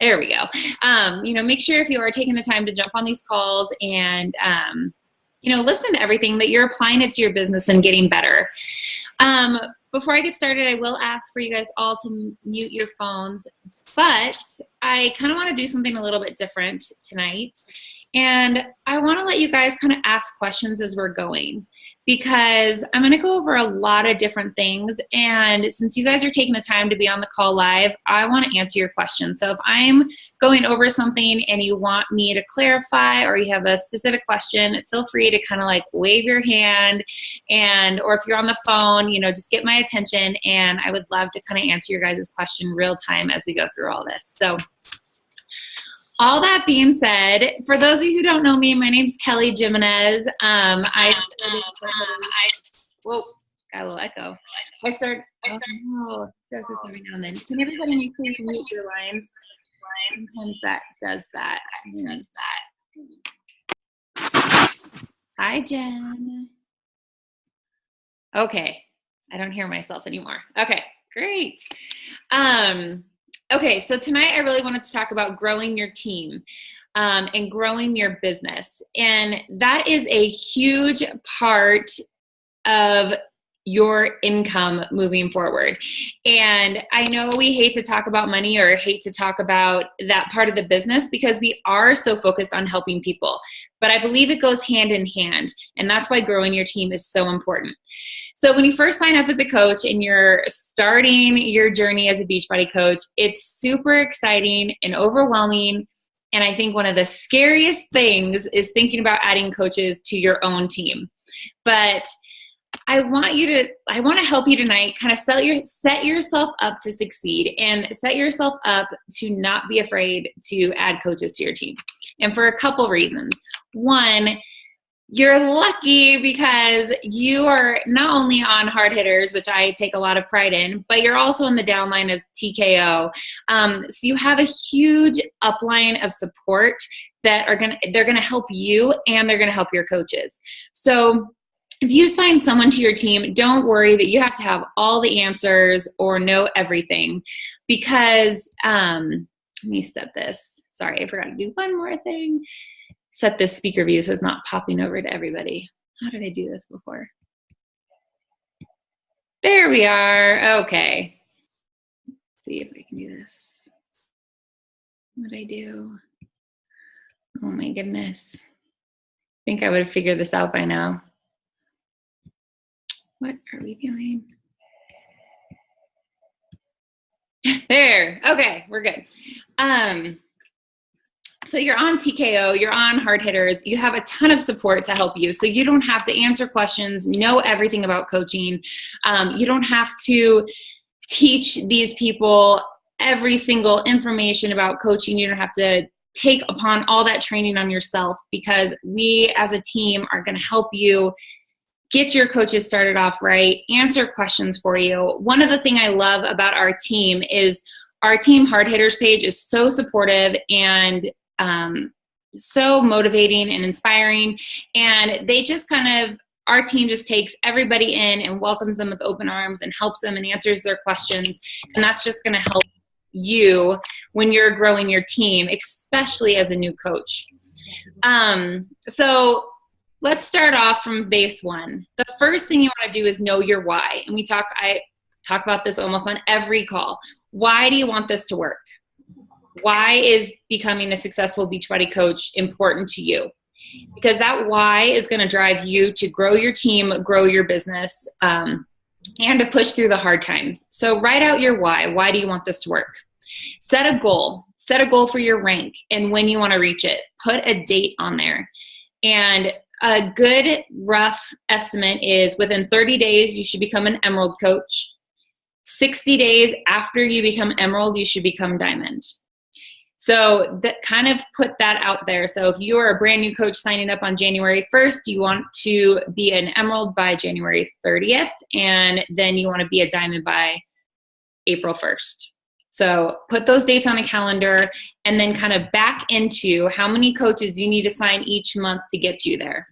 There we go. Make sure if you are taking the time to jump on these calls and, listen to everything, that you're applying it to your business and getting better. Before I get started, I will ask for you guys all to mute your phones, but I kind of want to do something a little bit different tonight. And I want to let you guys kind of ask questions as we're going, because I'm going to go over a lot of different things. And since you guys are taking the time to be on the call live, I want to answer your questions. So if I'm going over something and you want me to clarify, or you have a specific question, feel free to kind of like wave your hand, or if you're on the phone, just get my attention, and I would love to kind of answer your guys' question real time as we go through all this. So all that being said, for those of you who don't know me, my name's Kelly Jimenez. Whoa, got a little echo. Does this every now and then. Can everybody make sure you mute your lines? Sometimes that does that. Hi, Jen. Okay, I don't hear myself anymore. Okay, great. Okay, so tonight I really wanted to talk about growing your team and growing your business. And that is a huge part of your income moving forward. And I know we hate to talk about money or hate to talk about that part of the business because we are so focused on helping people. But I believe it goes hand in hand. And that's why growing your team is so important. So when you first sign up as a coach and you're starting your journey as a Beachbody coach, it's super exciting and overwhelming. And I think one of the scariest things is thinking about adding coaches to your own team. But I want to help you tonight kind of set yourself up to succeed and set yourself up to not be afraid to add coaches to your team. And for a couple reasons. One, you're lucky because you are not only on Hard Hitters, which I take a lot of pride in, but you're also in the downline of TKO. So you have a huge upline of support that they're gonna help you and they're gonna help your coaches. So if you sign someone to your team, don't worry that you have to have all the answers or know everything, because let me set this. Sorry, I forgot to do one more thing. Set this speaker view so it's not popping over to everybody. How did I do this before? There we are. Okay. Let's see if I can do this. What'd I do? Oh my goodness. I think I would have figured this out by now. What are we doing? There. Okay, we're good. So you're on TKO, you're on Hard Hitters, you have a ton of support to help you. So you don't have to answer questions, know everything about coaching. You don't have to teach these people every single information about coaching. You don't have to take upon all that training on yourself, because we as a team are going to help you get your coaches started off right, answer questions for you. One of the things I love about our team is our team Hard Hitters page is so supportive and so motivating and inspiring. And they just our team just takes everybody in and welcomes them with open arms and helps them and answers their questions. And that's just going to help you when you're growing your team, especially as a new coach. So let's start off from base one. The first thing you want to do is know your why. And I talk about this almost on every call. Why do you want this to work? Why is becoming a successful Beachbody coach important to you? Because that why is going to drive you to grow your team, grow your business, and to push through the hard times. So write out your why. Why do you want this to work? Set a goal. Set a goal for your rank and when you want to reach it. Put a date on there. And a good rough estimate is within 30 days, you should become an Emerald coach. 60 days after you become Emerald, you should become Diamond. So that kind of put that out there. So if you are a brand new coach signing up on January 1st, you want to be an Emerald by January 30th, and then you want to be a Diamond by April 1st. So put those dates on a calendar and then kind of back into how many coaches you need to sign each month to get you there.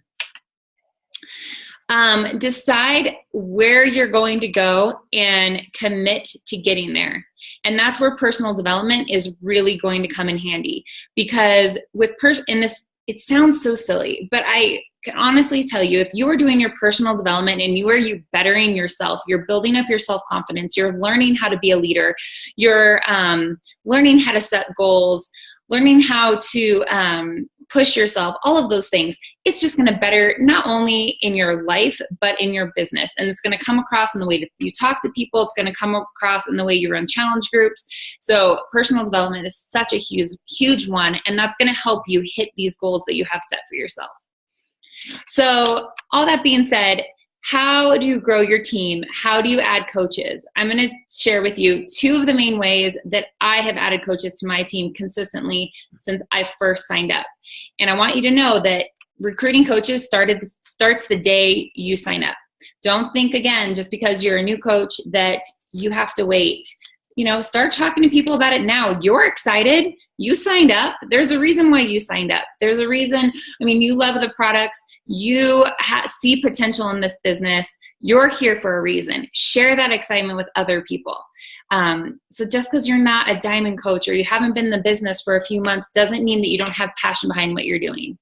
Decide where you're going to go and commit to getting there. And that's where personal development is really going to come in handy, because with it sounds so silly, but I can honestly tell you, if you are doing your personal development and you bettering yourself, you're building up your self-confidence, you're learning how to be a leader, you're learning how to set goals, learning how to push yourself, all of those things, it's just going to better not only in your life, but in your business. And it's going to come across in the way that you talk to people. It's going to come across in the way you run challenge groups. So personal development is such a huge, huge one. And that's going to help you hit these goals that you have set for yourself. So all that being said, how do you grow your team? How do you add coaches? I'm going to share with you 2 of the main ways that I have added coaches to my team consistently since I first signed up. And I want you to know that recruiting coaches starts the day you sign up. Don't think, again, just because you're a new coach that you have to wait. Start talking to people about it now. You're excited. You signed up. There's a reason why you signed up. There's a reason. You love the products. You see potential in this business. You're here for a reason. Share that excitement with other people. So just because you're not a diamond coach or you haven't been in the business for a few months doesn't mean that you don't have passion behind what you're doing.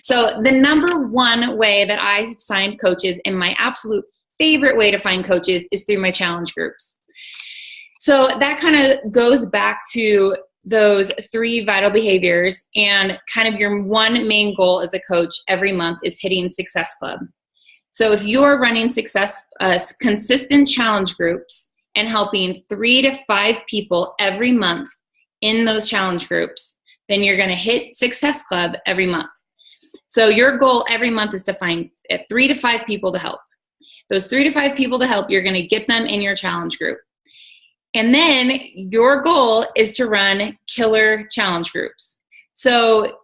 So the number one way that I find coaches, and my absolute favorite way to find coaches, is through my challenge groups. So that kind of goes back to those 3 vital behaviors, and kind of your one main goal as a coach every month is hitting Success Club. So if you're running consistent challenge groups and helping 3 to 5 people every month in those challenge groups, then you're going to hit Success Club every month. So your goal every month is to find 3 to 5 people to help. Those 3 to 5 people to help, you're going to get them in your challenge group. And then your goal is to run killer challenge groups. So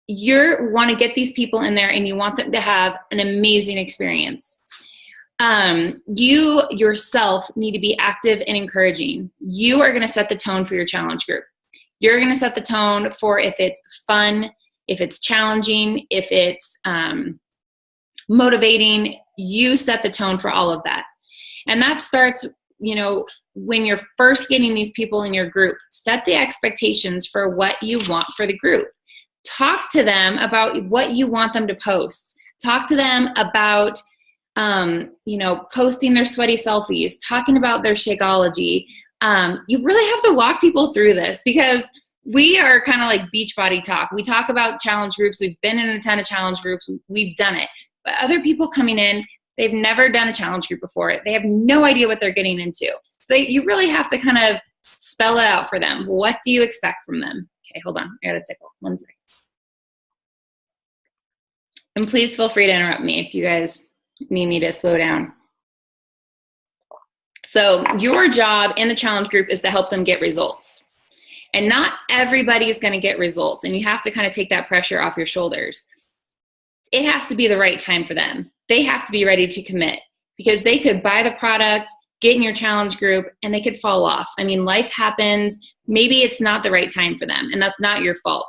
you want to get these people in there and you want them to have an amazing experience. You yourself need to be active and encouraging. You are going to set the tone for your challenge group. You're going to set the tone for if it's fun, if it's challenging, if it's motivating. You set the tone for all of that. And that starts when you're first getting these people in your group. Set the expectations for what you want for the group. Talk to them about what you want them to post. Talk to them about, posting their sweaty selfies, talking about their Shakeology. You really have to walk people through this, because we are kind of like Beachbody talk. We talk about challenge groups. We've been in a ton of challenge groups. We've done it. But other people coming in, they've never done a challenge group before. They have no idea what they're getting into. So you really have to kind of spell it out for them. What do you expect from them? Okay, hold on. I got a tickle. 1 second. And please feel free to interrupt me if you guys need me to slow down. So your job in the challenge group is to help them get results. And not everybody is going to get results. And you have to kind of take that pressure off your shoulders. It has to be the right time for them. They have to be ready to commit, because they could buy the product, get in your challenge group, and they could fall off. Life happens. Maybe it's not the right time for them, and that's not your fault.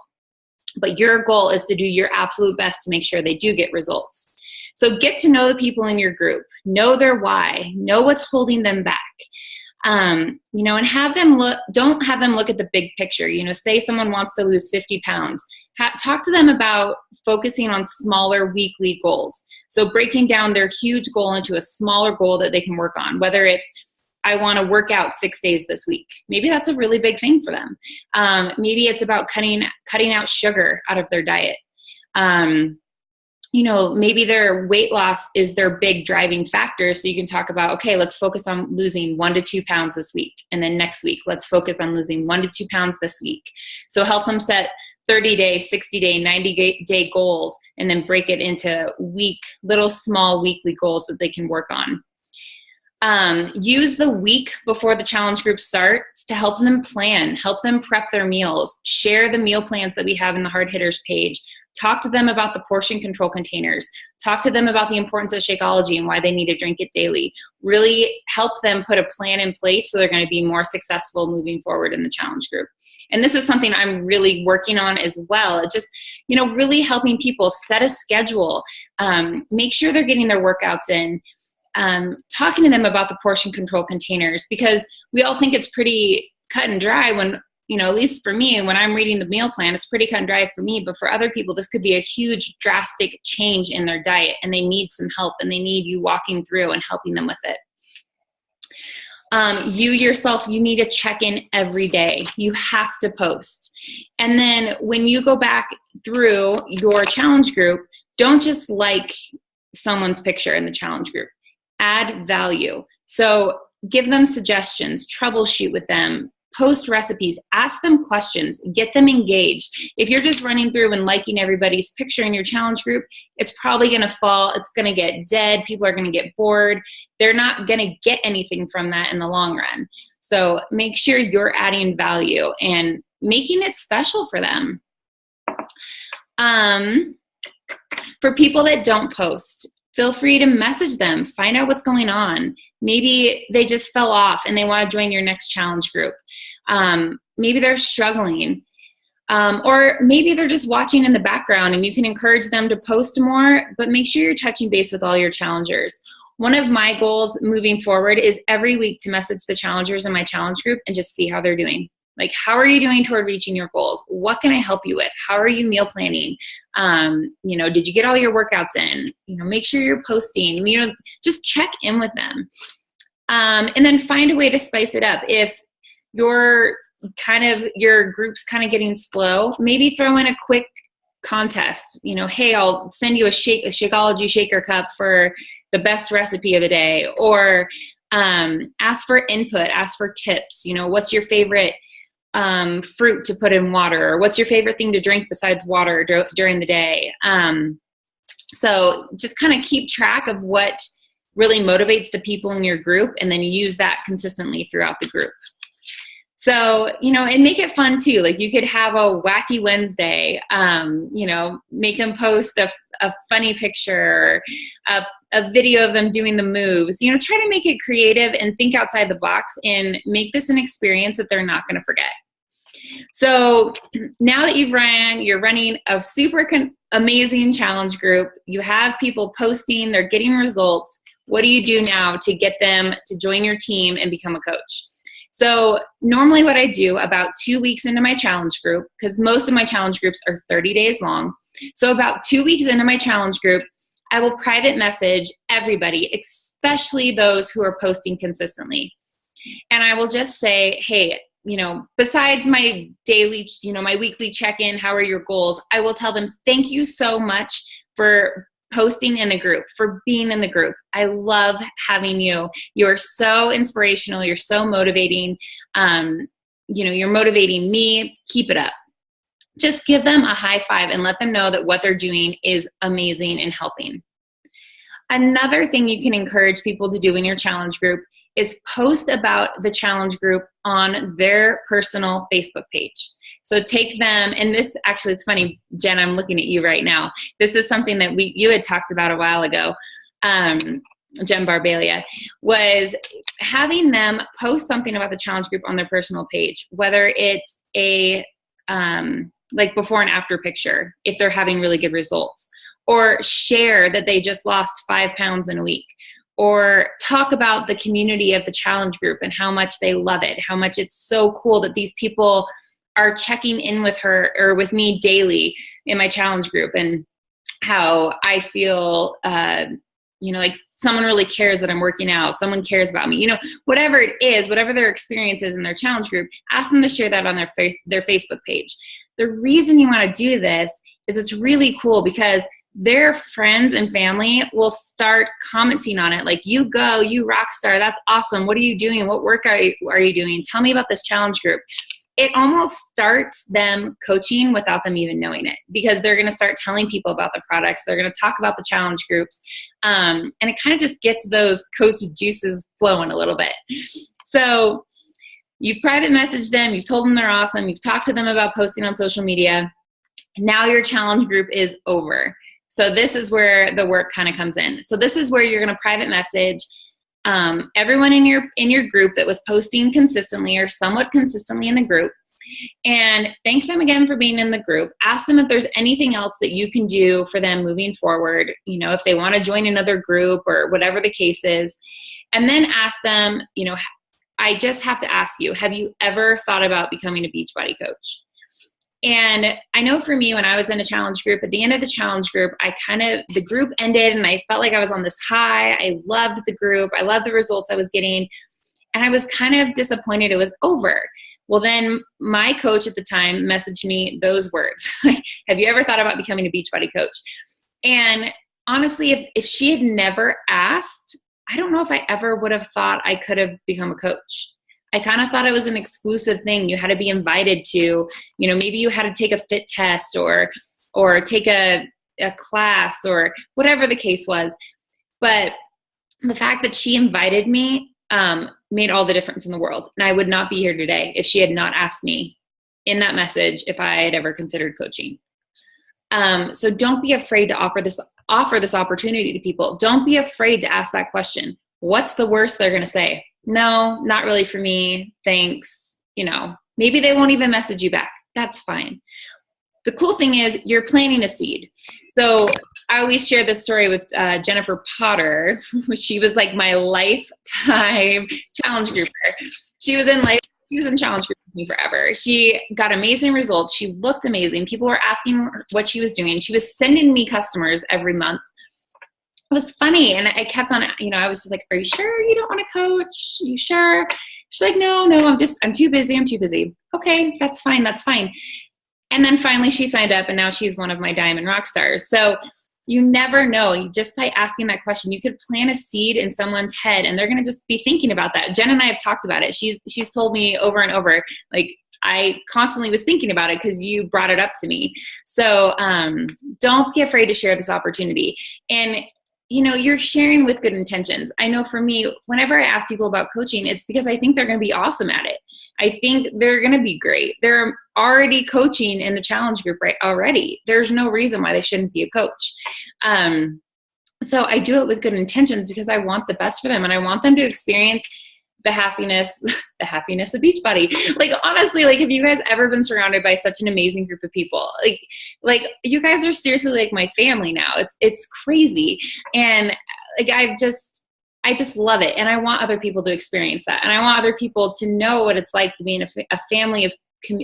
But your goal is to do your absolute best to make sure they do get results. So get to know the people in your group. Know their why. Know what's holding them back. And have them don't have them look at the big picture. Say someone wants to lose 50 pounds. Talk to them about focusing on smaller weekly goals. So breaking down their huge goal into a smaller goal that they can work on, whether it's, I want to work out 6 days this week. Maybe that's a really big thing for them. Maybe it's about cutting out sugar out of their diet. Maybe their weight loss is their big driving factor. So you can talk about, okay, let's focus on losing 1 to 2 pounds this week. And then next week, let's focus on losing 1 to 2 pounds this week. So help them set 30-day, 60-day, 90-day goals, and then break it into little small weekly goals that they can work on. Use the week before the challenge group starts to help them plan, help them prep their meals, share the meal plans that we have in the Hard Hitters page. Talk to them about the portion control containers. Talk to them about the importance of Shakeology and why they need to drink it daily. Really help them put a plan in place so they're going to be more successful moving forward in the challenge group. And this is something I'm really working on as well. It just, really helping people set a schedule, make sure they're getting their workouts in, talking to them about the portion control containers, because we all think it's pretty cut and dry when, at least for me, when I'm reading the meal plan, it's pretty cut and dry for me, but for other people, this could be a huge drastic change in their diet, and they need some help, and they need you walking through and helping them with it. You yourself, you need to check in every day. You have to post. And then when you go back through your challenge group, don't just like someone's picture in the challenge group. Add value. So give them suggestions, troubleshoot with them, post recipes, ask them questions, get them engaged. If you're just running through and liking everybody's picture in your challenge group, it's probably going to fall. It's going to get dead. People are going to get bored. They're not going to get anything from that in the long run. So make sure you're adding value and making it special for them. For people that don't post, feel free to message them, find out what's going on. Maybe they just fell off and they want to join your next challenge group. Maybe they're struggling. Or maybe they're just watching in the background, and you can encourage them to post more, but make sure you're touching base with all your challengers. One of my goals moving forward is every week to message the challengers in my challenge group and just see how they're doing. Like, how are you doing toward reaching your goals? What can I help you with? How are you meal planning? Did you get all your workouts in? Make sure you're posting, just check in with them. And then find a way to spice it up. If your group's kind of getting slow, maybe throw in a quick contest. Hey, I'll send you a Shakeology shaker cup for the best recipe of the day. Or ask for input, ask for tips. What's your favorite fruit to put in water? Or what's your favorite thing to drink besides water during the day? So just kind of keep track of what really motivates the people in your group, and then use that consistently throughout the group. So, and make it fun too. Like, you could have a wacky Wednesday, make them post a funny picture, a video of them doing the moves. Try to make it creative and think outside the box and make this an experience that they're not going to forget. So now that you're running a super amazing challenge group, you have people posting, they're getting results. What do you do now to get them to join your team and become a coach? So normally what I do about 2 weeks into my challenge group, because most of my challenge groups are 30 days long. So about 2 weeks into my challenge group, I will private message everybody, especially those who are posting consistently. And I will just say, hey, besides my daily, my weekly check-in, how are your goals? I will tell them, thank you so much for posting in the group, for being in the group. I love having you. You're so inspirational. You're so motivating. You're motivating me. Keep it up. Just give them a high five and let them know that what they're doing is amazing and helping. Another thing you can encourage people to do in your challenge group is post about the challenge group on their personal Facebook page. So take them, and this actually, it's funny, Jen, I'm looking at you right now. This is something that you had talked about a while ago, Jen Barbalia, was having them post something about the challenge group on their personal page, whether it's a like before and after picture, if they're having really good results, or share that they just lost 5 pounds in a week, or talk about the community of the challenge group and how much they love it, how much it's so cool that these people are checking in with her or with me daily in my challenge group, and how I feel, like someone really cares that I'm working out, someone cares about me, whatever it is, whatever their experience is in their challenge group, ask them to share that on their Facebook page. The reason you want to do this is it's really cool because their friends and family will start commenting on it. Like, you go, you rock star. That's awesome. What are you doing? What work are you doing? Tell me about this challenge group. It almost starts them coaching without them even knowing it, because they're going to start telling people about the products. They're going to talk about the challenge groups. And it kind of just gets those coach juices flowing a little bit. So you've private messaged them. You've told them they're awesome. You've talked to them about posting on social media. Now your challenge group is over. So this is where the work kind of comes in. So this is where you're going to private message everyone in your group that was posting consistently or somewhat consistently in the group, and thank them again for being in the group. Ask them if there's anything else that you can do for them moving forward, if they want to join another group or whatever the case is. And then ask them, I just have to ask you, have you ever thought about becoming a Beachbody coach? And I know for me, when I was in a challenge group, at the end of the challenge group, the group ended and I felt like I was on this high. I loved the group. I loved the results I was getting. And I was kind of disappointed it was over. Well, then my coach at the time messaged me those words. Have you ever thought about becoming a Beachbody coach? And honestly, if she had never asked, I don't know if I ever would have thought I could have become a coach. I kind of thought it was an exclusive thing. You had to be invited to, maybe you had to take a fit test or take a class or whatever the case was. But the fact that she invited me made all the difference in the world. And I would not be here today if she had not asked me in that message if I had ever considered coaching. So don't be afraid to offer this opportunity to people. Don't be afraid to ask that question. What's the worst they're going to say? No, not really for me. Thanks. Maybe they won't even message you back. That's fine. The cool thing is you're planting a seed. So I always share this story with Jennifer Potter. She was like my lifetime challenge grouper. She was in challenge group with me forever. She got amazing results. She looked amazing. People were asking her what she was doing. She was sending me customers every month. It was funny. And I kept on, I was just like, are you sure you don't want to coach? You sure? She's like, no, I'm too busy. Okay, that's fine. And then finally she signed up and now she's one of my diamond rock stars. So you never know. Just by asking that question, you could plant a seed in someone's head and they're going to just be thinking about that. Jen and I have talked about it. She's told me over and over, like, I constantly was thinking about it because you brought it up to me. So don't be afraid to share this opportunity. And you're sharing with good intentions. I know for me, whenever I ask people about coaching, it's because I think they're going to be awesome at it. I think they're going to be great. They're already coaching in the challenge group right already. There's no reason why they shouldn't be a coach. So I do it with good intentions because I want the best for them and I want them to experience the happiness of Beachbody. Like, honestly, like, have you guys ever been surrounded by such an amazing group of people? Like you guys are seriously like my family now. It's crazy. And like, I just love it. And I want other people to experience that. And I want other people to know what it's like to be in a family of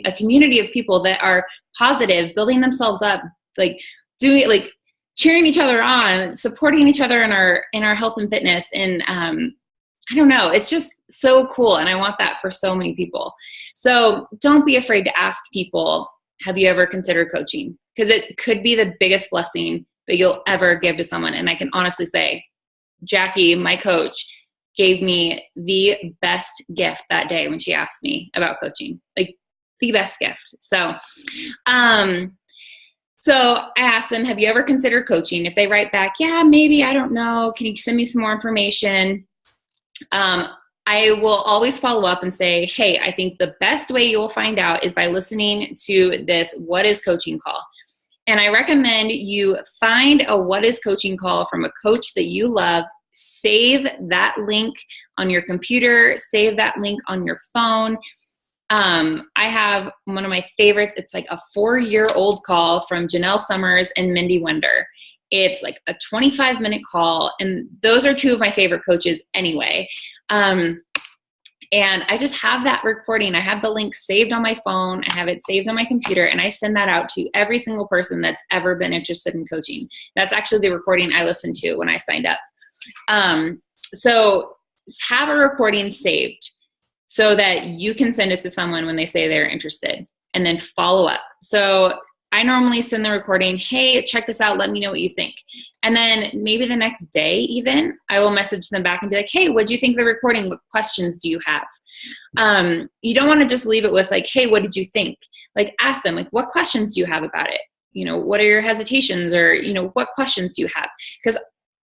a community of people that are positive, building themselves up, like doing it, like cheering each other on, supporting each other in our health and fitness. And, I don't know. It's just so cool. And I want that for so many people. So don't be afraid to ask people, have you ever considered coaching? Because it could be the biggest blessing that you'll ever give to someone. And I can honestly say, Jackie, my coach, gave me the best gift that day when she asked me about coaching, like the best gift. So I asked them, have you ever considered coaching? If they write back, yeah, maybe, I don't know. Can you send me some more information? I will always follow up and say, hey, I think the best way you will find out is by listening to this What is Coaching call. And I recommend you find a What is Coaching call from a coach that you love. Save that link on your computer. Save that link on your phone. I have one of my favorites. It's like a 4-year-old call from Janelle Summers and Mindy Wender. It's like a 25-minute call. And those are two of my favorite coaches anyway. And I just have that recording. I have the link saved on my phone. I have it saved on my computer. And I send that out to every single person that's ever been interested in coaching. That's actually the recording I listened to when I signed up. So have a recording saved so that you can send it to someone when they say they're interested, and then follow up. So I normally send the recording, hey, check this out. Let me know what you think. And then maybe the next day even, I will message them back and be like, hey, what do you think of the recording? What questions do you have? You don't want to just leave it with like, hey, what did you think? Like, ask them, like, what questions do you have about it? What are your hesitations, or, what questions do you have? Because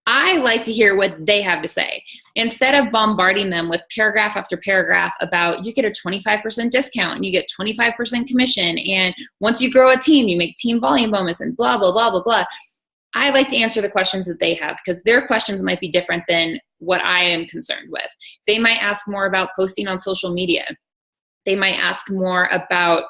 I like to hear what they have to say instead of bombarding them with paragraph after paragraph about you get a 25% discount and you get 25% commission. And once you grow a team, you make team volume bonus and blah, blah, blah, blah, blah. I like to answer the questions that they have because their questions might be different than what I am concerned with. They might ask more about posting on social media. They might ask more about,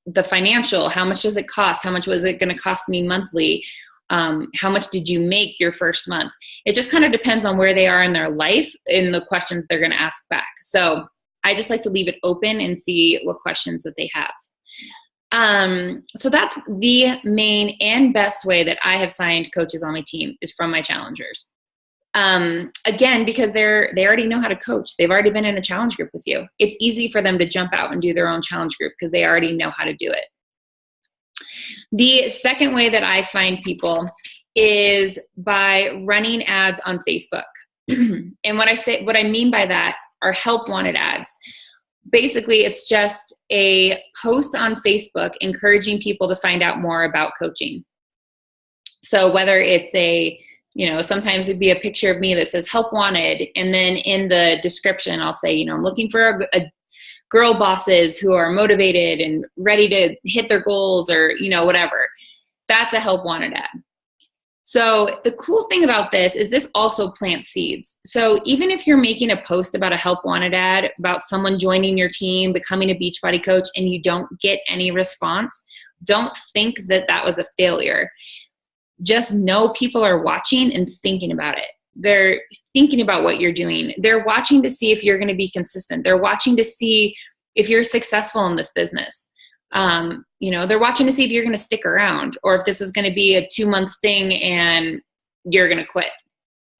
the financial, how much does it cost? How much was it going to cost me monthly? How much did you make your first month? It just kind of depends on where they are in their life and the questions they're going to ask back. So I just like to leave it open and see what questions that they have. So that's the main and best way that I have signed coaches on my team is from my challengers. Again, because they already know how to coach. They've already been in a challenge group with you. It's easy for them to jump out and do their own challenge group because they already know how to do it. The second way that I find people is by running ads on Facebook. And what I mean by that are help wanted ads. Basically, it's just a post on Facebook encouraging people to find out more about coaching. So whether it's sometimes it'd be a picture of me that says help wanted. And then in the description, I'll say, I'm looking for a girl bosses who are motivated and ready to hit their goals or, whatever. That's a help wanted ad. So the cool thing about this is this also plants seeds. So even if you're making a post about a help wanted ad, about someone joining your team, becoming a Beachbody coach, and you don't get any response, don't think that that was a failure. Just know people are watching and thinking about it. They're thinking about what you're doing. They're watching to see if you're going to be consistent. They're watching to see if you're successful in this business. They're watching to see if you're going to stick around or if this is going to be a 2-month thing and you're going to quit.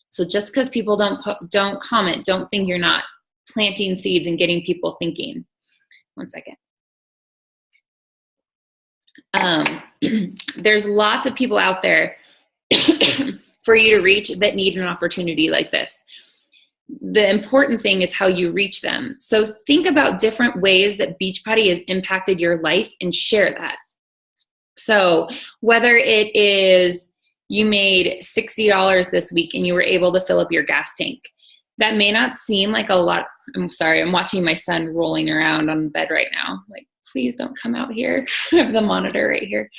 So just because people don't comment, don't think you're not planting seeds and getting people thinking. One second. There's lots of people out there for you to reach that need an opportunity like this. The important thing is how you reach them. So think about different ways that Beachbody has impacted your life and share that. So whether it is you made $60 this week and you were able to fill up your gas tank, that may not seem like a lot. I'm sorry, I'm watching my son rolling around on the bed right now. Like, please don't come out here. I have the monitor right here.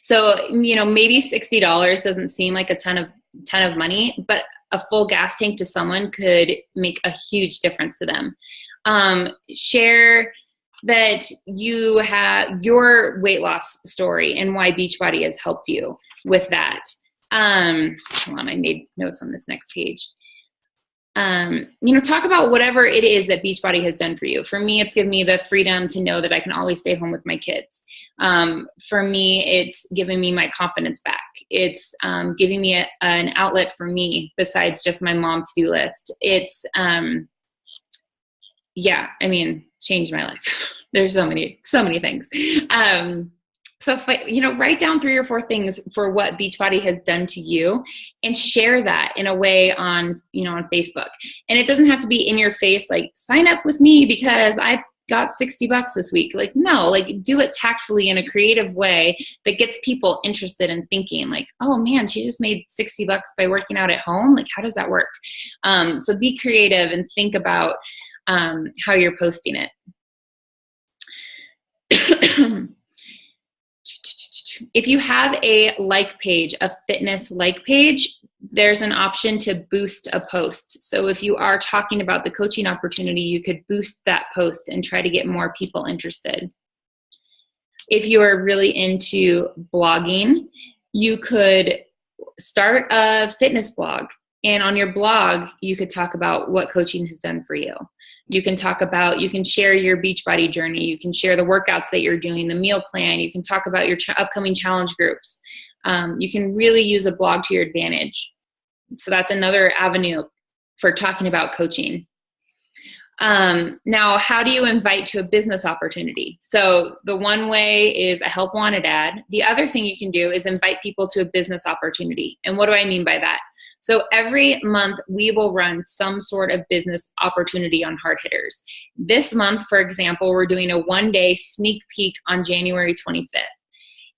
So, maybe $60 doesn't seem like a ton of money, but a full gas tank to someone could make a huge difference to them. Share that you had your weight loss story and why Beachbody has helped you with that. Hold on, I made notes on this next page. Talk about whatever it is that Beachbody has done for you. For me, it's given me the freedom to know that I can always stay home with my kids. For me, it's given me my confidence back. It's giving me an outlet for me besides just my mom to-do list. It's, changed my life. There's so many things. So write down 3 or 4 things for what Beachbody has done to you and share that in a way on Facebook. And it doesn't have to be in your face, like sign up with me because I got $60 this week. Like, no, like do it tactfully in a creative way that gets people interested in thinking like, oh man, she just made $60 by working out at home. Like, how does that work? So be creative and think about how you're posting it. If you have a like page, a fitness like page, there's an option to boost a post. So if you are talking about the coaching opportunity, you could boost that post and try to get more people interested. If you are really into blogging, you could start a fitness blog. And on your blog, you could talk about what coaching has done for you. You can share your Beachbody journey. You can share the workouts that you're doing, the meal plan. You can talk about your upcoming challenge groups. You can really use a blog to your advantage. So that's another avenue for talking about coaching. Now, how do you invite to a business opportunity? So the one way is a help wanted ad. The other thing you can do is invite people to a business opportunity. And what do I mean by that? So every month we will run some sort of business opportunity on Hard Hitters. This month, for example, we're doing a 1-day sneak peek on January 25th.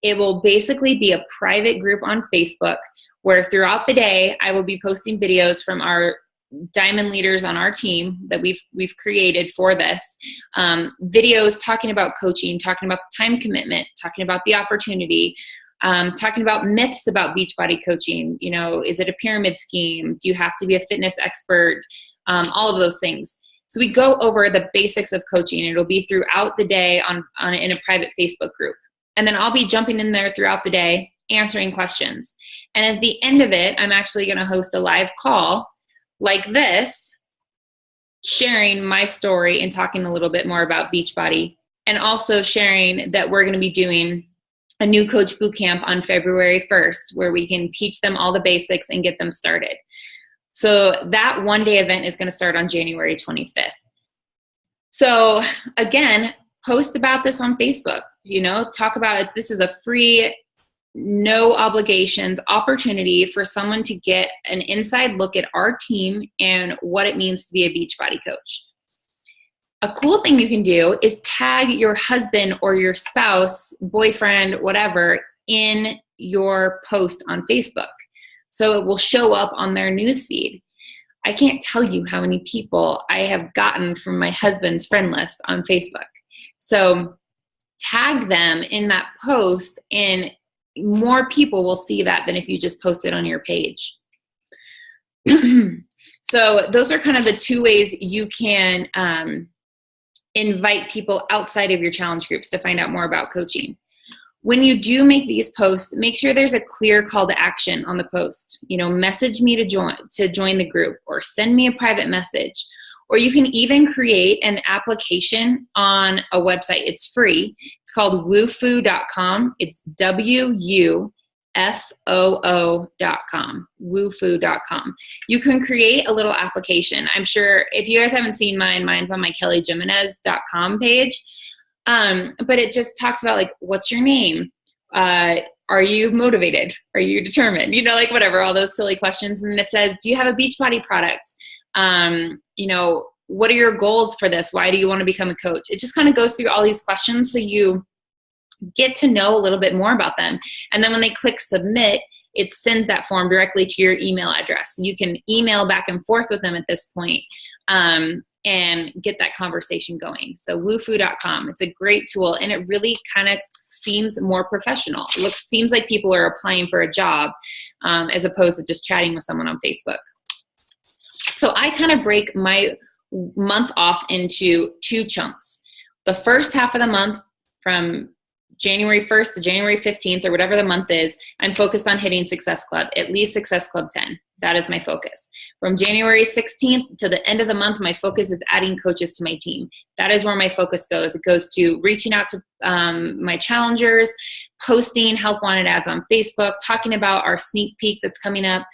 It will basically be a private group on Facebook where throughout the day, I will be posting videos from our diamond leaders on our team that we've created for this, videos talking about coaching, talking about the time commitment, talking about the opportunity, talking about myths about Beachbody coaching. You know, is it a pyramid scheme? Do you have to be a fitness expert? All of those things. So we go over the basics of coaching. It'll be throughout the day in a private Facebook group. And then I'll be jumping in there throughout the day, answering questions. And at the end of it, I'm actually going to host a live call like this, sharing my story and talking a little bit more about Beachbody, and also sharing that we're going to be doing a new coach boot camp on February 1st, where we can teach them all the basics and get them started. So that one-day event is going to start on January 25th. So again, post about this on Facebook, you know, talk about it. This is a free, no obligations opportunity for someone to get an inside look at our team and what it means to be a Beachbody coach. A cool thing you can do is tag your husband or your spouse, boyfriend, whatever, in your post on Facebook. So it will show up on their newsfeed. I can't tell you how many people I have gotten from my husband's friend list on Facebook. So tag them in that post, and more people will see that than if you just post it on your page. So those are kind of the two ways you can invite people outside of your challenge groups to find out more about coaching. When you do make these posts, make sure there's a clear call to action on the post. You know, message me to join the group, or send me a private message. Or you can even create an application on a website. It's free. It's called Wufu.com. It's WUFOO.com. Wufu.com. You can create a little application. I'm sure if you guys haven't seen mine's on my kellyjimenez.com page. But it just talks about, like, what's your name? Are you motivated? Are you determined? You know, like whatever, all those silly questions. And it says, do you have a Beachbody product? You know, what are your goals for this? Why do you want to become a coach? It just kind of goes through all these questions so you get to know a little bit more about them. And then when they click submit, it sends that form directly to your email address. You can email back and forth with them at this point, and get that conversation going. So Wufu.com, it's a great tool, and it really kind of seems more professional. It seems like people are applying for a job, as opposed to just chatting with someone on Facebook. So I kind of break my month off into two chunks. The first half of the month, from January 1st to January 15th, or whatever the month is, I'm focused on hitting Success Club, at least Success Club 10. That is my focus. From January 16th to the end of the month, my focus is adding coaches to my team. That is where my focus goes. It goes to reaching out to my challengers, posting help wanted ads on Facebook, talking about our sneak peek that's coming up,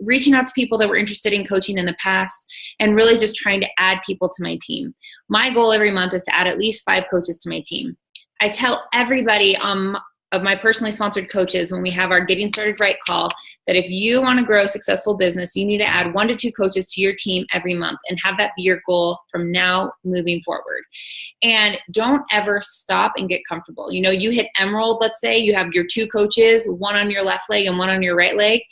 reaching out to people that were interested in coaching in the past, and really just trying to add people to my team. My goal every month is to add at least 5 coaches to my team. I tell everybody of my personally sponsored coaches when we have our Getting Started Right call that if you want to grow a successful business, you need to add 1 to 2 coaches to your team every month, and have that be your goal from now moving forward. And don't ever stop and get comfortable. You know, you hit Emerald, let's say you have your 2 coaches, 1 on your left leg and 1 on your right leg,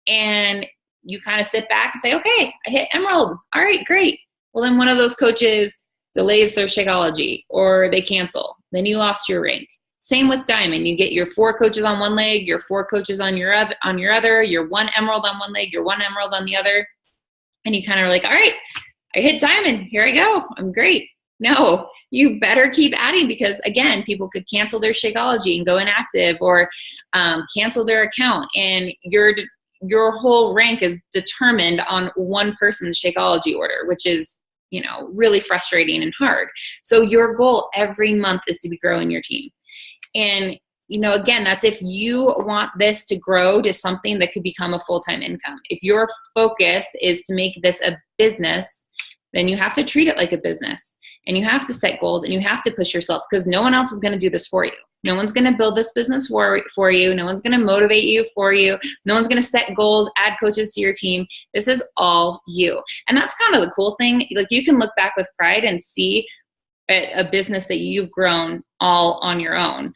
and you kind of sit back and say, okay, I hit Emerald. All right, great. Well, then one of those coaches delays their Shakeology, or they cancel. Then you lost your rank. Same with Diamond. You get your 4 coaches on one leg, your 4 coaches on your other, your 1 Emerald on one leg, your 1 Emerald on the other. And you kind of are like, all right, I hit Diamond. Here I go. I'm great. No, you better keep adding, because again, people could cancel their Shakeology and go inactive, or cancel their account. And your whole rank is determined on one person's Shakeology order, which is, you know, really frustrating and hard. So your goal every month is to be growing your team. And, you know, again, that's if you want this to grow to something that could become a full-time income. If your focus is to make this a business, then you have to treat it like a business, and you have to set goals, and you have to push yourself, because no one else is going to do this for you. No one's going to build this business for you. No one's going to motivate you for you. No one's going to set goals, add coaches to your team. This is all you. And that's kind of the cool thing. Like, you can look back with pride and see a business that you've grown all on your own.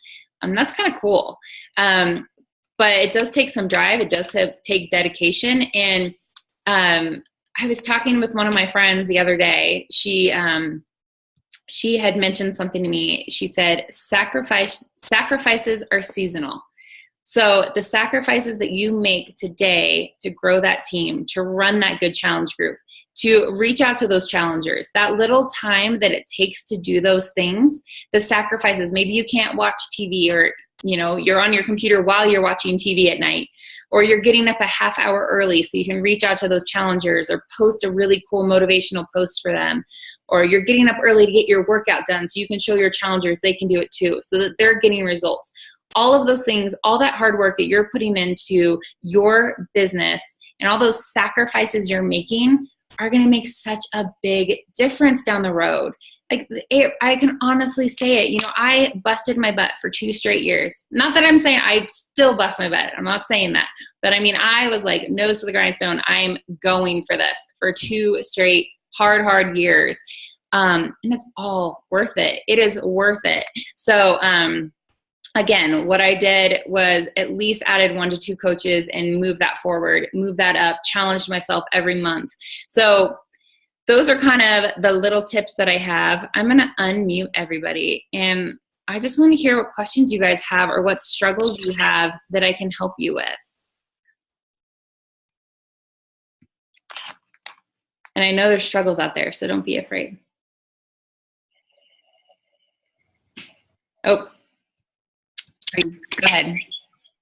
That's kind of cool. But it does take some drive. It does take dedication. And I was talking with one of my friends the other day. She had mentioned something to me. She said, sacrifices are seasonal. So the sacrifices that you make today to grow that team, to run that good challenge group, to reach out to those challengers, that little time that it takes to do those things, the sacrifices, maybe you can't watch TV, or you're on your computer while you're watching TV at night, or you're getting up a half hour early so you can reach out to those challengers or post a really cool motivational post for them, or you're getting up early to get your workout done so you can show your challengers they can do it too, so that they're getting results. All of those things, all that hard work that you're putting into your business and all those sacrifices you're making are going to make such a big difference down the road. Like, I can honestly say it. I busted my butt for 2 straight years. Not that I'm saying I still bust my butt. I'm not saying that. But I mean, I was like, nose to the grindstone. I'm going for this for 2 straight hard years. And it's all worth it. It is worth it. So, again, what I did was at least added 1 to 2 coaches and moved that forward, moved that up, challenged myself every month. So those are kind of the little tips that I have. I'm going to unmute everybody, and I just want to hear what questions you guys have or what struggles you have that I can help you with. And I know there's struggles out there, so don't be afraid. Oh, go ahead.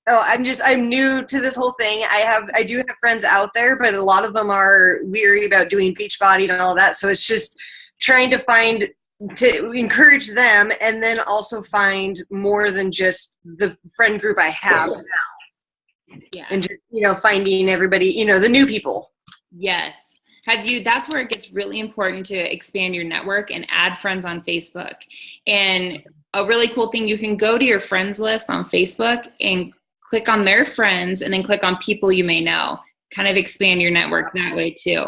Oh, I'm new to this whole thing. I do have friends out there, but a lot of them are weary about doing Beachbody and all that. So it's just trying to encourage them, and then also find more than just the friend group I have now. Yeah. And just, finding everybody, the new people. Yes. That's where it gets really important to expand your network and add friends on Facebook. And a really cool thing, you can go to your friends list on Facebook and click on their friends, and then click on people you may know. Kind of expand your network that way too.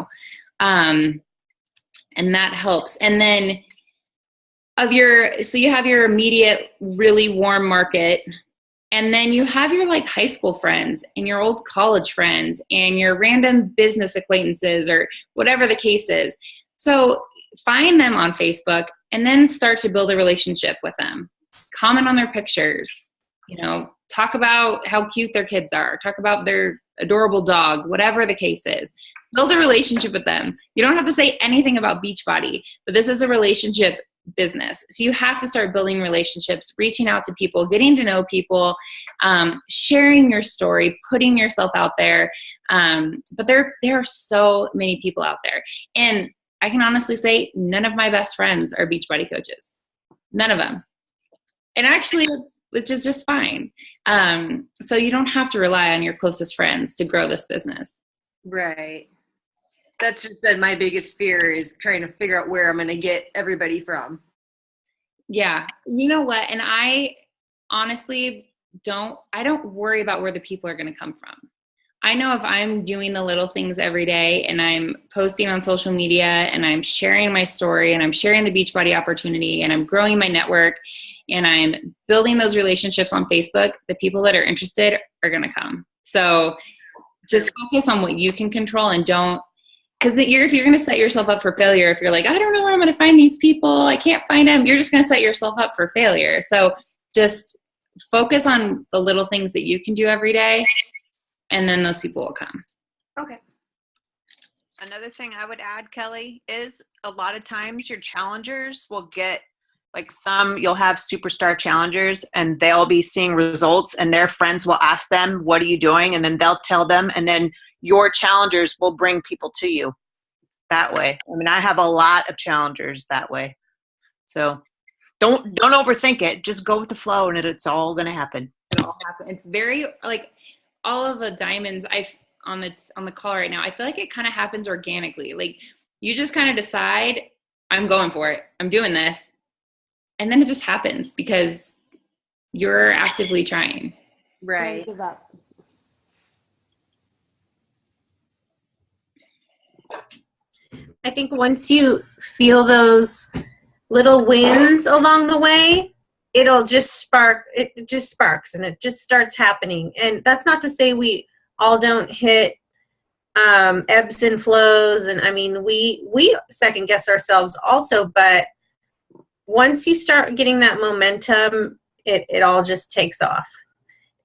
And that helps. And then so you have your immediate, really warm market. And then you have your high school friends and your old college friends and your random business acquaintances, or whatever the case is. So find them on Facebook and then start to build a relationship with them. Comment on their pictures, talk about how cute their kids are, talk about their adorable dog, whatever the case is. Build a relationship with them. You don't have to say anything about Beachbody, but this is a relationship business. So you have to start building relationships, reaching out to people, getting to know people, sharing your story, putting yourself out there. But there are so many people out there. And I can honestly say none of my best friends are Beachbody coaches. None of them. And actually, which is just fine. So you don't have to rely on your closest friends to grow this business. Right. That's just been my biggest fear, is trying to figure out where I'm going to get everybody from. Yeah. You know what? And I honestly don't worry about where the people are going to come from. I know if I'm doing the little things every day and I'm posting on social media and I'm sharing my story and I'm sharing the Beachbody opportunity and I'm growing my network and I'm building those relationships on Facebook, the people that are interested are going to come. So just focus on what you can control, and don't, because if you're going to set yourself up for failure, if you're like, I don't know where I'm going to find these people, I can't find them, you're just going to set yourself up for failure. So just focus on the little things that you can do every day, and then those people will come. Okay. Another thing I would add, Kelly, is a lot of times your challengers will get, you'll have superstar challengers and they'll be seeing results, and their friends will ask them, what are you doing? And then they'll tell them, and then your challengers will bring people to you that way. I mean, I have a lot of challengers that way. So don't overthink it. Just go with the flow, and it's all going to happen. It'll all happen. It's very all of the diamonds on the call right now, I feel like it kind of happens organically. You just kind of decide, I'm going for it, I'm doing this, and then it just happens because you're actively trying. Right. Give up. I think once you feel those little wins along the way, it'll just spark, it just sparks and it just starts happening. And that's not to say we all don't hit ebbs and flows. And I mean, we second guess ourselves also, but once you start getting that momentum, it all just takes off.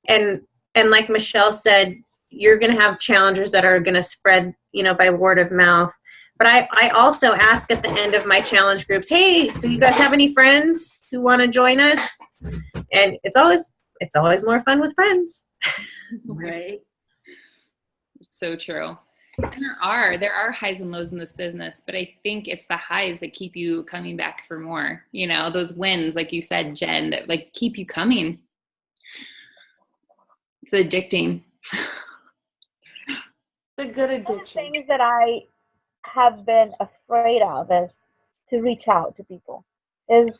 And like Michelle said, you're going to have challengers that are going to spread, by word of mouth. But I also ask at the end of my challenge groups, hey, do you guys have any friends who want to join us? And it's always more fun with friends. Right. It's so true. And there are highs and lows in this business, but I think it's the highs that keep you coming back for more. Those wins, like you said, Jen, that like keep you coming. It's addicting. It's a good addiction. Things that I have been afraid of is to reach out to people. Is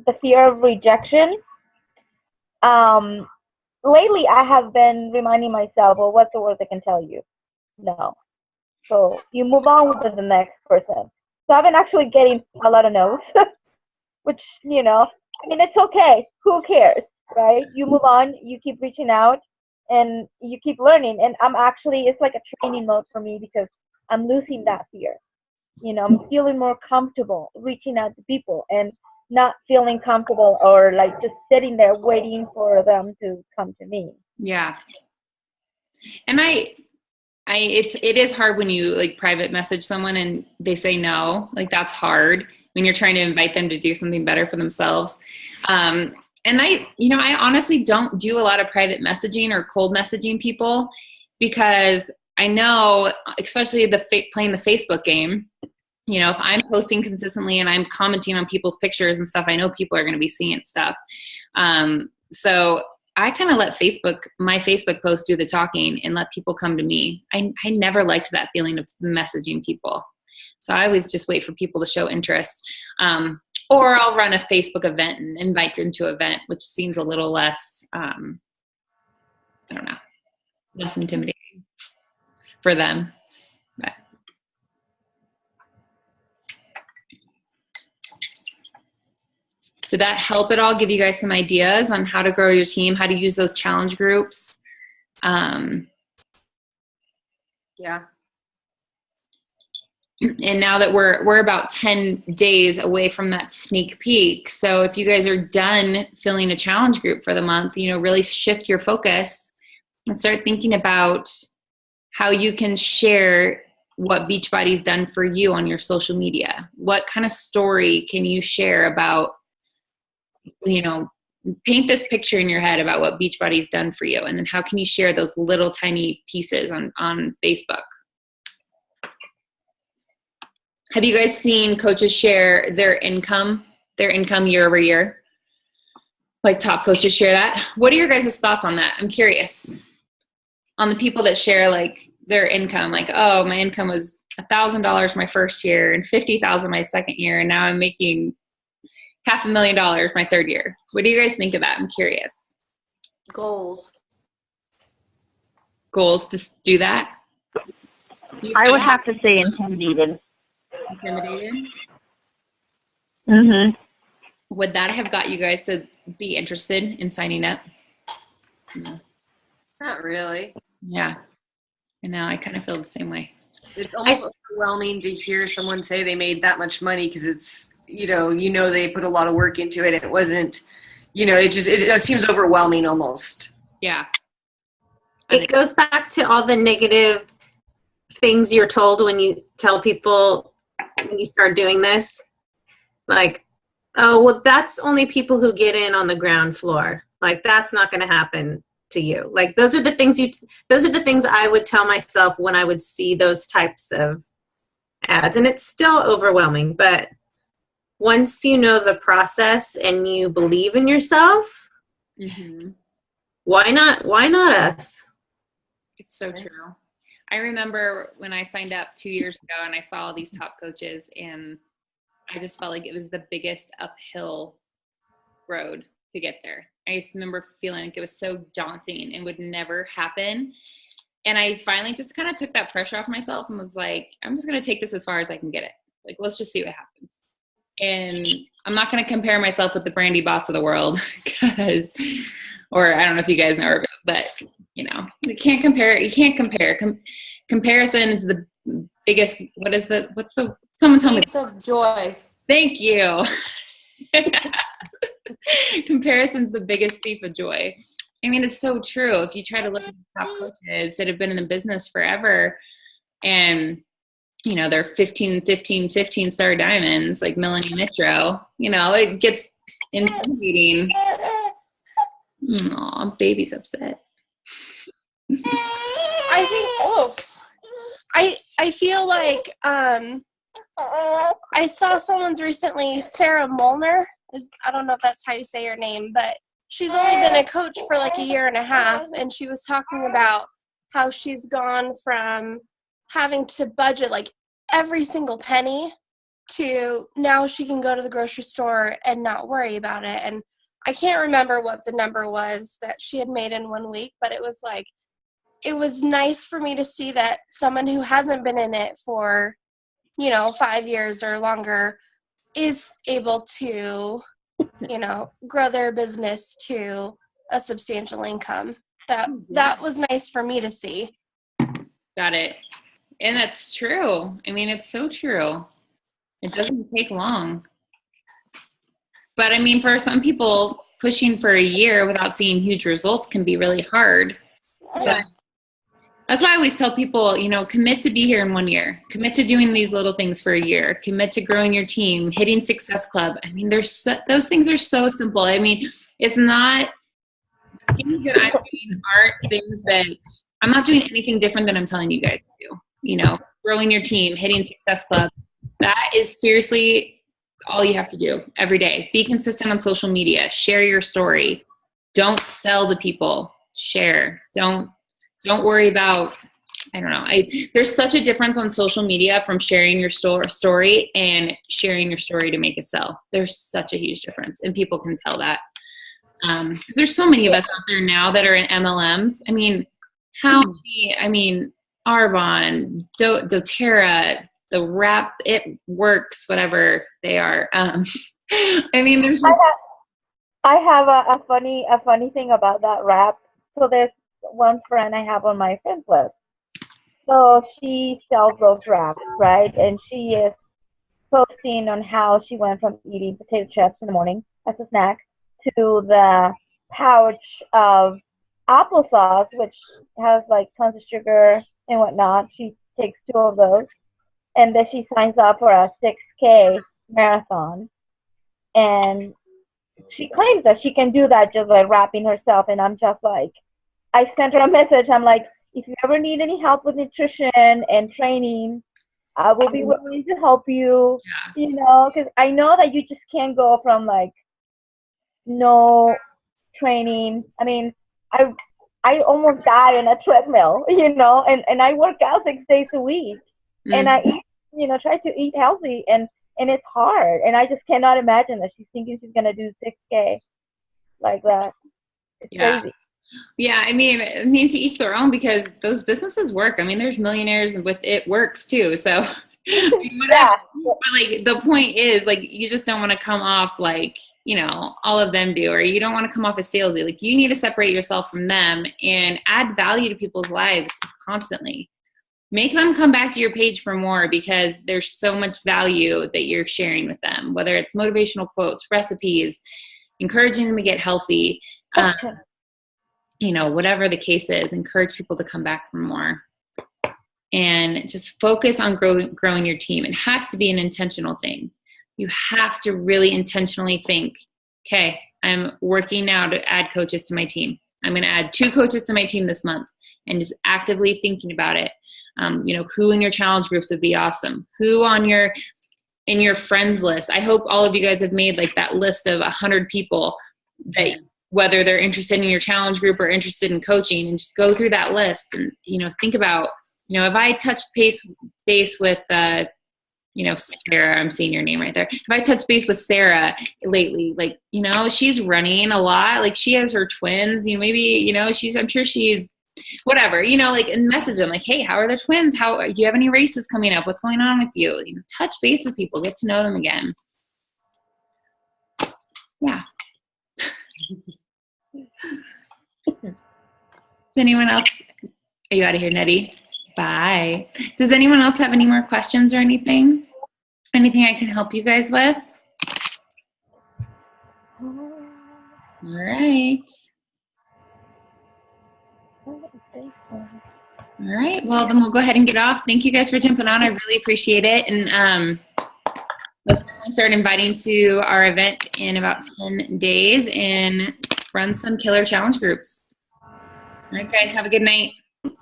the fear of rejection. Lately, I have been reminding myself, well, what's the worst I can tell you? No. So you move on with the next person. So I've been actually getting a lot of no's, which, it's okay. Who cares, right? You move on, you keep reaching out, and you keep learning. And it's like a training mode for me because I'm losing that fear. I'm feeling more comfortable reaching out to people and not feeling comfortable or like just sitting there waiting for them to come to me. Yeah. And it is hard when you like private message someone and they say no. Like that's hard when you're trying to invite them to do something better for themselves. And I honestly don't do a lot of private messaging or cold messaging people because I know, especially playing the Facebook game, if I'm posting consistently and I'm commenting on people's pictures and stuff, I know people are going to be seeing stuff. So I kind of let my Facebook post do the talking and let people come to me. I never liked that feeling of messaging people. So I always just wait for people to show interest. Or I'll run a Facebook event and invite them to an event, which seems a little less, less intimidating for them. But. Did that help at all? Give you guys some ideas on how to grow your team, how to use those challenge groups? Yeah. And now that we're about 10 days away from that sneak peek. So if you guys are done filling a challenge group for the month, really shift your focus and start thinking about how you can share what Beachbody's done for you on your social media. What kind of story can you share about, paint this picture in your head about what Beachbody's done for you. And then how can you share those little tiny pieces on Facebook? Have you guys seen coaches share their income year over year? Like top coaches share that? What are your guys' thoughts on that? I'm curious. On the people that share like their income, like, oh, my income was $1,000 my first year and $50,000 my second year, and now I'm making $500,000 my third year. What do you guys think of that? I'm curious. Goals to do that? I would have to say intimidated. Intimidated? Mm-hmm. Would that have got you guys to be interested in signing up? No. Not really. Yeah. And now I kind of feel the same way. It's almost overwhelming to hear someone say they made that much money because it's, they put a lot of work into it. It wasn't, it seems overwhelming almost. Yeah. It goes back to all the negative things you're told when you tell people when you start doing this. Like, oh, well, that's only people who get in on the ground floor. Like, that's not going to happen to you. Like, those are the things I would tell myself when I would see those types of ads. And it's still overwhelming, but once you know the process and you believe in yourself, mm-hmm. why not us? It's so true. I remember when I signed up 2 years ago and I saw all these top coaches, and I just felt like it was the biggest uphill road to get there. I just remember feeling like it was so daunting and would never happen. And I finally just kind of took that pressure off myself and was like, I'm just going to take this as far as I can get it. Like, let's just see what happens. And I'm not going to compare myself with the Brandy Bots of the world or I don't know if you guys know her, but you can't compare. You can't compare. Comparison is the biggest. Someone tell me. Thief of joy. Thank you. Comparison's the biggest thief of joy. I mean, it's so true. If you try to look at the top coaches that have been in the business forever and, they're 15 star diamonds like Melanie Mitro, it gets intimidating. Aw, baby's upset. I feel like I saw someone's recently, Sarah Molnar. I don't know if that's how you say her name, but she's only been a coach for like a year and a half, and she was talking about how she's gone from having to budget like every single penny to now she can go to the grocery store and not worry about it. And I can't remember what the number was that she had made in 1 week, but it was nice for me to see that someone who hasn't been in it for 5 years or longer is able to, grow their business to a substantial income. That was nice for me to see. Got it. And that's true. I mean, it's so true. It doesn't take long. But I mean, for some people, pushing for a year without seeing huge results can be really hard. But that's why I always tell people, commit to be here in 1 year. Commit to doing these little things for a year. Commit to growing your team, hitting Success Club. I mean, those things are so simple. I mean, it's not things that I'm doing aren't things that I'm not doing anything different than I'm telling you guys to do. Growing your team, hitting Success Club. That is seriously all you have to do every day. Be consistent on social media. Share your story. Don't sell to people. Share. Don't worry about, I don't know. There's such a difference on social media from sharing your story and sharing your story to make a sell. There's such a huge difference, and people can tell that. Because there's so many of us out there now that are in MLMs. I mean, Arbonne, doTERRA, the Wrap, It Works, whatever they are. I mean, there's just... I have a funny thing about that Wrap. So there's one friend I have on my friends list. So she sells those wraps, right? And she is posting on how she went from eating potato chips in the morning as a snack to the pouch of applesauce, which has like tons of sugar and whatnot. She takes 2 of those, and then she signs up for a 6K marathon. And she claims that she can do that just by wrapping herself. And I'm just like, I sent her a message. I'm like, if you ever need any help with nutrition and training, I will be willing to help you, because I know that you just can't go from like no training. I mean, I almost die in a treadmill, and I work out 6 days a week, and I eat, try to eat healthy, and it's hard, and I just cannot imagine that she's thinking she's gonna do 6K like that. It's crazy. Yeah, I mean, to each their own, because those businesses work. I mean, there's millionaires with It Works too. So, but like the point is, like, you just don't want to come off like, all of them do, or you don't want to come off as salesy. Like, you need to separate yourself from them and add value to people's lives constantly. Make them come back to your page for more, because there's so much value that you're sharing with them, whether it's motivational quotes, recipes, encouraging them to get healthy. Whatever the case is, encourage people to come back for more, and just focus on growing your team. It has to be an intentional thing. You have to really intentionally think, okay, I'm working now to add coaches to my team. I'm going to add 2 coaches to my team this month, and just actively thinking about it. Who in your challenge groups would be awesome? Who in your friends list? I hope all of you guys have made like that list of 100 people that, whether they're interested in your challenge group or interested in coaching, and just go through that list and, think about, if I touched base with, Sarah, I'm seeing your name right there. If I touched base with Sarah lately, like, she's running a lot, like she has her twins, maybe, I'm sure she's whatever, like, and message them like, hey, how are the twins? Do you have any races coming up? What's going on with you? Touch base with people, get to know them again. Yeah. Does anyone else? Are you out of here, Nettie? Bye. Does anyone else have any more questions or anything? Anything I can help you guys with? All right. All right. Well, then we'll go ahead and get off. Thank you guys for jumping on. I really appreciate it. And let's start inviting to our event in about 10 days and run some killer challenge groups. All right, guys. Have a good night.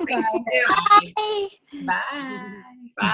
Thank you. Bye. Bye. Bye.